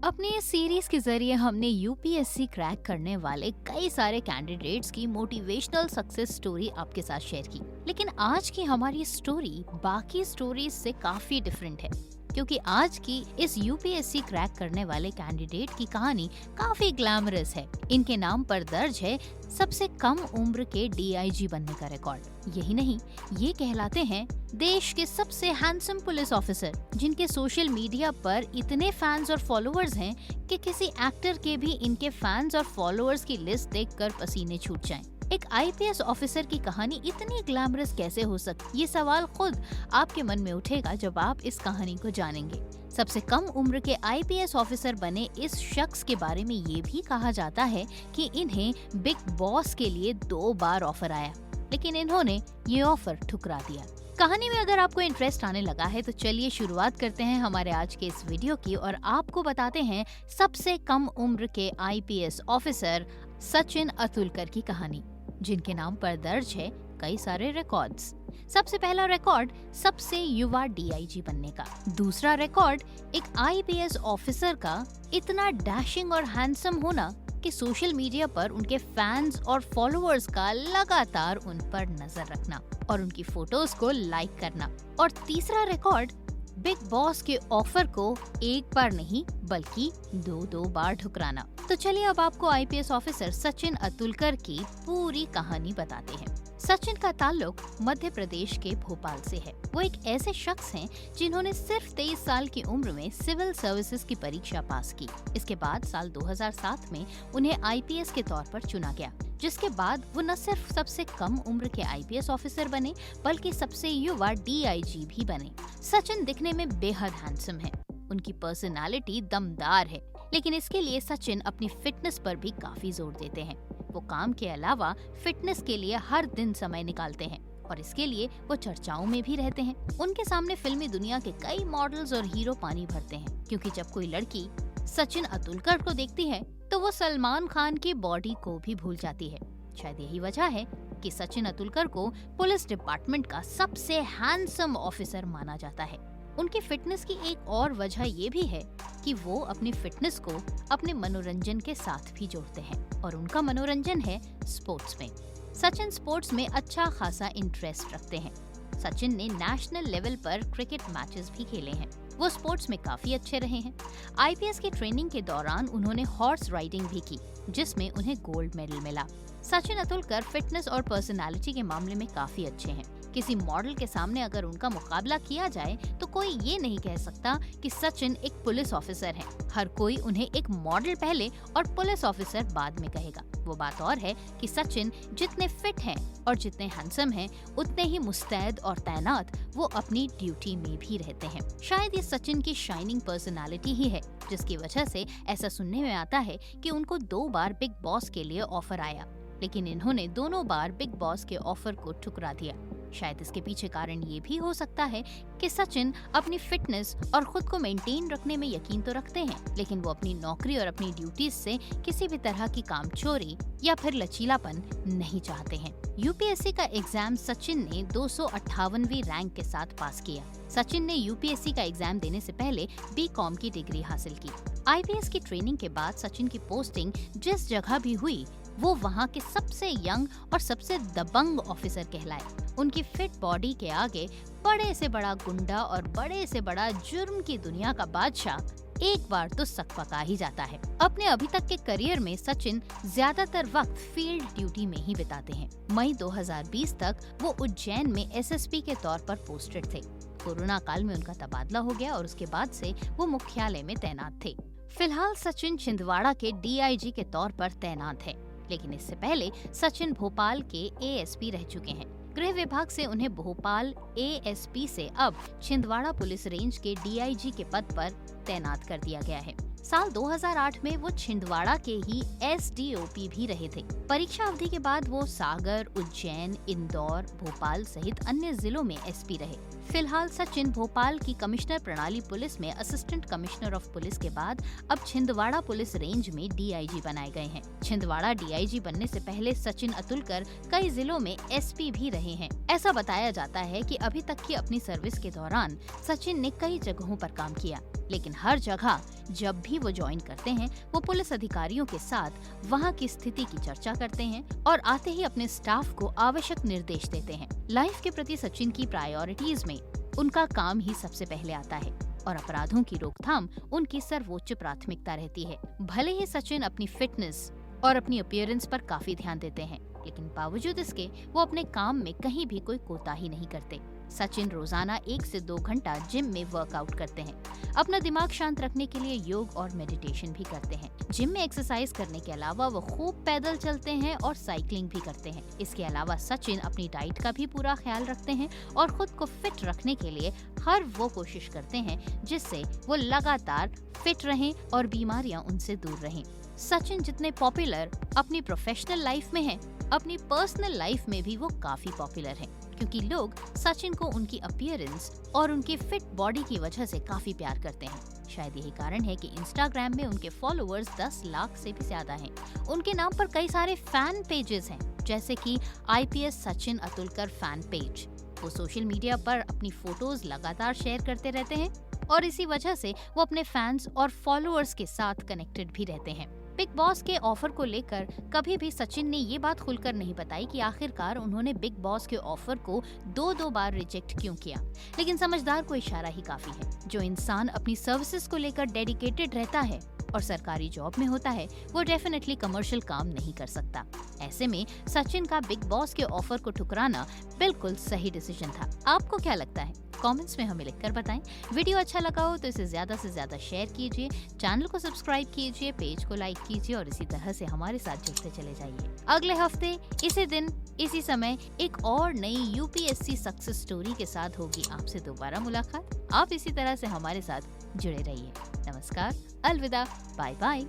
अपने इस सीरीज के जरिए हमने यूपीएससी क्रैक करने वाले कई सारे कैंडिडेट्स की मोटिवेशनल सक्सेस स्टोरी आपके साथ शेयर की। लेकिन आज की हमारी स्टोरी बाकी स्टोरीज से काफी डिफरेंट है, क्योंकि आज की इस यूपीएससी क्रैक करने वाले कैंडिडेट की कहानी काफी ग्लैमरस है। इनके नाम पर दर्ज है सबसे कम उम्र के डीआईजी बनने का रिकॉर्ड। यही नहीं, ये कहलाते हैं देश के सबसे हैंडसम पुलिस ऑफिसर, जिनके सोशल मीडिया पर इतने फैंस और फॉलोअर्स हैं कि किसी एक्टर के भी इनके फैंस और फॉलोअर्स की लिस्ट देखकर पसीने छूट जाएं। एक आईपीएस ऑफिसर की कहानी इतनी ग्लैमरस कैसे हो सकती, ये सवाल खुद आपके मन में उठेगा जब आप इस कहानी को जानेंगे। सबसे कम उम्र के आईपीएस ऑफिसर बने इस शख्स के बारे में ये भी कहा जाता है कि इन्हें बिग बॉस के लिए 2 बार ऑफर आया, लेकिन इन्होंने ये ऑफर ठुकरा दिया। कहानी में अगर आपको इंटरेस्ट आने लगा है तो चलिए शुरुआत करते हैं हमारे आज के इस वीडियो की और आपको बताते हैं सबसे कम उम्र के आईपीएस ऑफिसर सचिन अतुलकर की कहानी, जिनके नाम पर दर्ज है कई सारे रिकॉर्ड्स। सबसे पहला रिकॉर्ड सबसे युवा डीआईजी बनने का। दूसरा रिकॉर्ड एक आईपीएस ऑफिसर का इतना डैशिंग और हैंडसम होना कि सोशल मीडिया पर उनके फैंस और फॉलोअर्स का लगातार उन पर नजर रखना और उनकी फोटोज को लाइक करना। और तीसरा रिकॉर्ड बिग बॉस के ऑफर को एक बार नहीं बल्कि 2 बार ठुकराना। तो चलिए अब आपको आईपीएस ऑफिसर सचिन अतुलकर की पूरी कहानी बताते हैं। सचिन का ताल्लुक मध्य प्रदेश के भोपाल से है। वो एक ऐसे शख्स हैं जिन्होंने सिर्फ 23 साल की उम्र में सिविल सर्विसेज की परीक्षा पास की। इसके बाद साल 2007 में उन्हें आईपीएस के तौर पर चुना गया, जिसके बाद वो न सिर्फ सबसे कम उम्र के आईपीएस ऑफिसर बने बल्कि सबसे युवा डीआईजी भी बने। सचिन दिखने में बेहद हैंडसम है, उनकी पर्सनालिटी दमदार है, लेकिन इसके लिए सचिन अपनी फिटनेस पर भी काफी जोर देते हैं। वो काम के अलावा फिटनेस के लिए हर दिन समय निकालते हैं और इसके लिए वो चर्चाओं में भी रहते हैं। उनके सामने फिल्मी दुनिया के कई मॉडल्स और हीरो पानी भरते हैं, क्योंकि जब कोई लड़की सचिन अतुलकर को देखती है तो वो सलमान खान की बॉडी को भी भूल जाती है। शायद यही वजह है कि सचिन अतुलकर को पुलिस डिपार्टमेंट का सबसे हैंडसम ऑफिसर माना जाता है। उनकी फिटनेस की एक और वजह ये भी है कि वो अपनी फिटनेस को अपने मनोरंजन के साथ भी जोड़ते हैं और उनका मनोरंजन है स्पोर्ट्स में। सचिन स्पोर्ट्स में अच्छा खासा इंटरेस्ट रखते हैं। सचिन ने नेशनल लेवल पर क्रिकेट मैचेस भी खेले हैं। वो स्पोर्ट्स में काफी अच्छे रहे हैं। आईपीएस की ट्रेनिंग के दौरान उन्होंने हॉर्स राइडिंग भी की, जिसमें उन्हें गोल्ड मेडल मिला। सचिन अतुलकर फिटनेस और पर्सनालिटी के मामले में काफी अच्छे हैं। किसी मॉडल के सामने अगर उनका मुकाबला किया जाए तो कोई ये नहीं कह सकता कि सचिन एक पुलिस ऑफिसर हैं। हर कोई उन्हें एक मॉडल पहले और पुलिस ऑफिसर बाद में कहेगा। वो बात और है कि सचिन जितने फिट हैं और जितने हैंडसम हैं, उतने ही मुस्तैद और तैनात वो अपनी ड्यूटी में भी रहते हैं। शायद ये सचिन की शाइनिंग पर्सनालिटी ही है, जिसकी वजह से ऐसा सुनने में आता है कि उनको 2 बार बिग बॉस के लिए ऑफर आया, लेकिन इन्होंने दोनों बार बिग बॉस के ऑफर को ठुकरा दिया। शायद इसके पीछे कारण ये भी हो सकता है कि सचिन अपनी फिटनेस और खुद को मेंटेन रखने में यकीन तो रखते हैं, लेकिन वो अपनी नौकरी और अपनी ड्यूटीज से किसी भी तरह की कामचोरी या फिर लचीलापन नहीं चाहते हैं। यूपीएससी का एग्जाम सचिन ने 258वीं रैंक के साथ पास किया। सचिन ने यूपीएससी का एग्जाम देने से पहले बीकॉम की डिग्री हासिल की। आईपीएस की ट्रेनिंग के बाद सचिन की पोस्टिंग जिस जगह भी हुई वो वहाँ के सबसे यंग और सबसे दबंग ऑफिसर कहलाए। उनकी फिट बॉडी के आगे बड़े से बड़ा गुंडा और बड़े से बड़ा जुर्म की दुनिया का बादशाह एक बार तो सकपका ही जाता है। अपने अभी तक के करियर में सचिन ज्यादातर वक्त फील्ड ड्यूटी में ही बिताते हैं। मई 2020 तक वो उज्जैन में एसएसपी के तौर पर पोस्टेड थे। कोरोना काल में उनका तबादला हो गया और उसके बाद से वो मुख्यालय में तैनात थे। फिलहाल सचिन छिंदवाड़ा के डीआईजी के तौर पर तैनात है, लेकिन इससे पहले सचिन भोपाल के एएसपी रह चुके हैं। गृह विभाग से उन्हें भोपाल एएसपी से अब छिंदवाड़ा पुलिस रेंज के डीआईजी के पद पर तैनात कर दिया गया है। साल 2008 में वो छिंदवाड़ा के ही एसडीओपी भी रहे थे। परीक्षा अवधि के बाद वो सागर, उज्जैन, इंदौर, भोपाल सहित अन्य जिलों में एसपी रहे। फिलहाल सचिन भोपाल की कमिश्नर प्रणाली पुलिस में असिस्टेंट कमिश्नर ऑफ पुलिस के बाद अब छिंदवाड़ा पुलिस रेंज में डीआईजी बनाए गए हैं। छिंदवाड़ा डीआईजी बनने से पहले सचिन अतुलकर कई जिलों में एसपी भी रहे हैं। ऐसा बताया जाता है कि अभी तक की अपनी सर्विस के दौरान सचिन ने कई जगहों पर काम किया, लेकिन हर जगह जब भी वो ज्वाइन करते हैं वो पुलिस अधिकारियों के साथ वहाँ की स्थिति की चर्चा करते हैं और आते ही अपने स्टाफ को आवश्यक निर्देश देते हैं। लाइफ के प्रति सचिन की प्रायोरिटीज में उनका काम ही सबसे पहले आता है और अपराधों की रोकथाम उनकी सर्वोच्च प्राथमिकता रहती है। भले ही सचिन अपनी फिटनेस और अपनी अपीयरेंस पर काफी ध्यान देते हैं, लेकिन बावजूद इसके वो अपने काम में कहीं भी कोई कोताही नहीं करते। सचिन रोजाना 1 से 2 घंटा जिम में वर्कआउट करते हैं। अपना दिमाग शांत रखने के लिए योग और मेडिटेशन भी करते हैं। जिम में एक्सरसाइज करने के अलावा वो खूब पैदल चलते हैं और साइकिलिंग भी करते हैं। इसके अलावा सचिन अपनी डाइट का भी पूरा ख्याल रखते हैं और खुद को फिट रखने के लिए हर वो कोशिश करते हैं जिससे वो लगातार फिट रहें और बीमारियां उनसे दूर रहें। सचिन जितने पॉपुलर अपनी प्रोफेशनल लाइफ में हैं, अपनी पर्सनल लाइफ में भी वो काफी पॉपुलर हैं, क्योंकि लोग सचिन को उनकी अपीयरेंस और उनकी फिट बॉडी की वजह से काफी प्यार करते हैं। शायद यही कारण है कि इंस्टाग्राम में उनके फॉलोअर्स 10 लाख से भी ज्यादा हैं। उनके नाम पर कई सारे फैन पेजेस हैं, जैसे कि IPS Sachin Atulkar fan page. वो सोशल मीडिया पर अपनी फोटोज लगातार शेयर करते रहते हैं और इसी वजह से वो अपने फैंस और फॉलोअर्स के साथ कनेक्टेड भी रहते हैं। बिग बॉस के ऑफर को लेकर कभी भी सचिन ने ये बात खुलकर नहीं बताई कि आखिरकार उन्होंने बिग बॉस के ऑफर को 2 बार रिजेक्ट क्यों किया, लेकिन समझदार को इशारा ही काफी है। जो इंसान अपनी सर्विसेज को लेकर डेडिकेटेड रहता है और सरकारी जॉब में होता है वो डेफिनेटली कमर्शियल काम नहीं कर सकता। ऐसे में सचिन का बिग बॉस के ऑफर को ठुकराना बिल्कुल सही डिसीजन था। आपको क्या लगता है? कमेंट्स में हमें लिखकर बताएं। वीडियो अच्छा लगा हो तो इसे ज्यादा से ज्यादा शेयर कीजिए, चैनल को सब्सक्राइब कीजिए, पेज को लाइक कीजिए और इसी तरह से हमारे साथ जुड़ते चले जाइए। अगले हफ्ते इसी दिन इसी समय एक और नई UPSC सक्सेस स्टोरी के साथ होगी आपसे दोबारा मुलाकात। आप इसी तरह से हमारे साथ जुड़े रहिए। नमस्कार, अलविदा, बाय बाय।